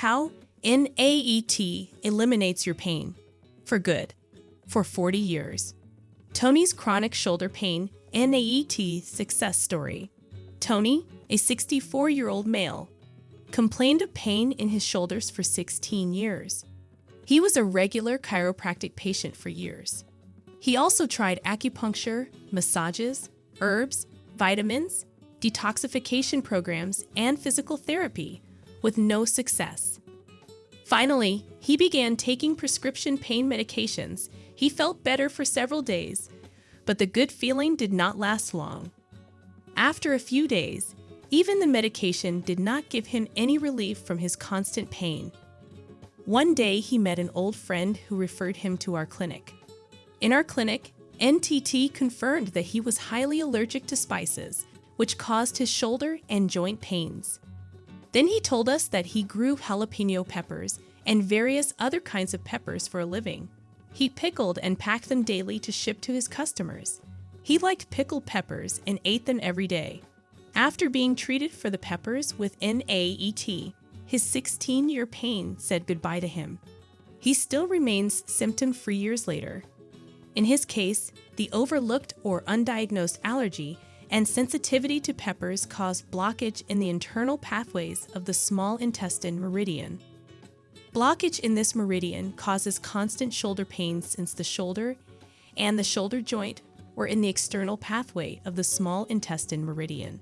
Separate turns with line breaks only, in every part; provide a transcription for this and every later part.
How NAET eliminates your pain for good for 40 years. Tony's chronic shoulder pain NAET success story. Tony, a 64-year-old male, complained of pain in his shoulders for 16 years. He was a regular chiropractic patient for years. He also tried acupuncture, massages, herbs, vitamins, detoxification programs, and physical therapy, with no success. Finally, he began taking prescription pain medications. He felt better for several days, but the good feeling did not last long. After a few days, even the medication did not give him any relief from his constant pain. One day, he met an old friend who referred him to our clinic. In our clinic, NTT confirmed that he was highly allergic to spices, which caused his shoulder and joint pains. Then he told us that he grew jalapeno peppers and various other kinds of peppers for a living. He pickled and packed them daily to ship to his customers. He liked pickled peppers and ate them every day. After being treated for the peppers with NAET, his 16-year pain said goodbye to him. He still remains symptom-free years later. In his case, the overlooked or undiagnosed allergy and sensitivity to peppers caused blockage in the internal pathways of the small intestine meridian. Blockage in this meridian causes constant shoulder pain since the shoulder and the shoulder joint were in the external pathway of the small intestine meridian.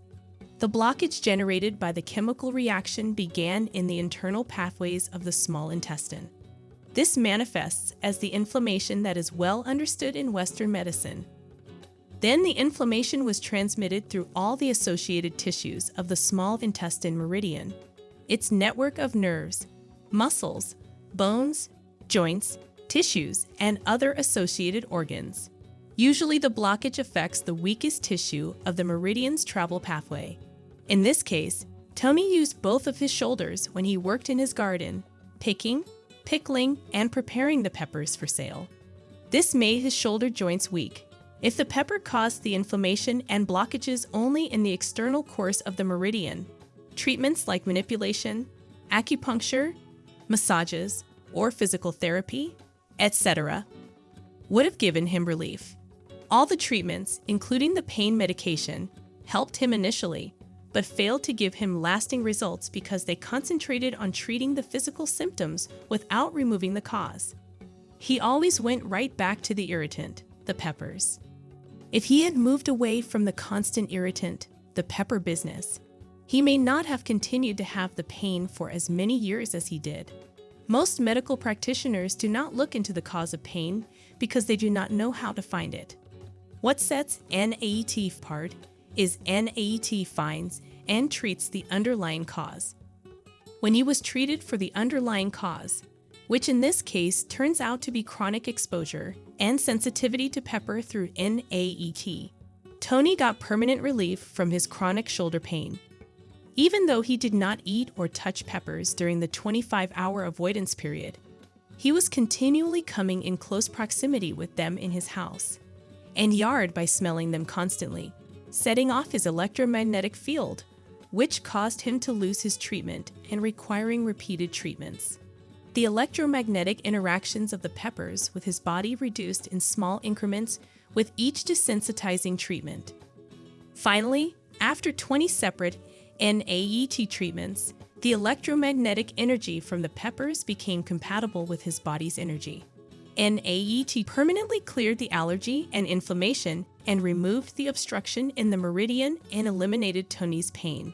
The blockage generated by the chemical reaction began in the internal pathways of the small intestine. This manifests as the inflammation that is well understood in Western medicine. Then the inflammation was transmitted through all the associated tissues of the small intestine meridian, its network of nerves, muscles, bones, joints, tissues, and other associated organs. Usually the blockage affects the weakest tissue of the meridian's travel pathway. In this case, Tony used both of his shoulders when he worked in his garden, picking, pickling, and preparing the peppers for sale. This made his shoulder joints weak. If the pepper caused the inflammation and blockages only in the external course of the meridian, treatments like manipulation, acupuncture, massages, or physical therapy, etc., would have given him relief. All the treatments, including the pain medication, helped him initially, but failed to give him lasting results because they concentrated on treating the physical symptoms without removing the cause. He always went right back to the irritant, the peppers. If he had moved away from the constant irritant, the pepper business, he may not have continued to have the pain for as many years as he did. Most medical practitioners do not look into the cause of pain because they do not know how to find it. What sets NAET apart is NAET finds and treats the underlying cause. When he was treated for the underlying cause, which in this case turns out to be chronic exposure and sensitivity to pepper through NAET, Tony got permanent relief from his chronic shoulder pain. Even though he did not eat or touch peppers during the 25-hour avoidance period, he was continually coming in close proximity with them in his house and yard by smelling them constantly, setting off his electromagnetic field, which caused him to lose his treatment and requiring repeated treatments. The electromagnetic interactions of the peppers with his body reduced in small increments with each desensitizing treatment. Finally, after 20 separate NAET treatments, the electromagnetic energy from the peppers became compatible with his body's energy. NAET permanently cleared the allergy and inflammation and removed the obstruction in the meridian and eliminated Tony's pain.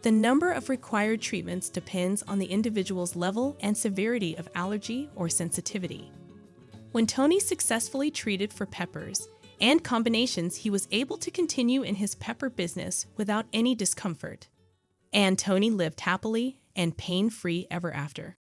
The number of required treatments depends on the individual's level and severity of allergy or sensitivity. When Tony successfully treated for peppers and combinations, he was able to continue in his pepper business without any discomfort. And Tony lived happily and pain-free ever after.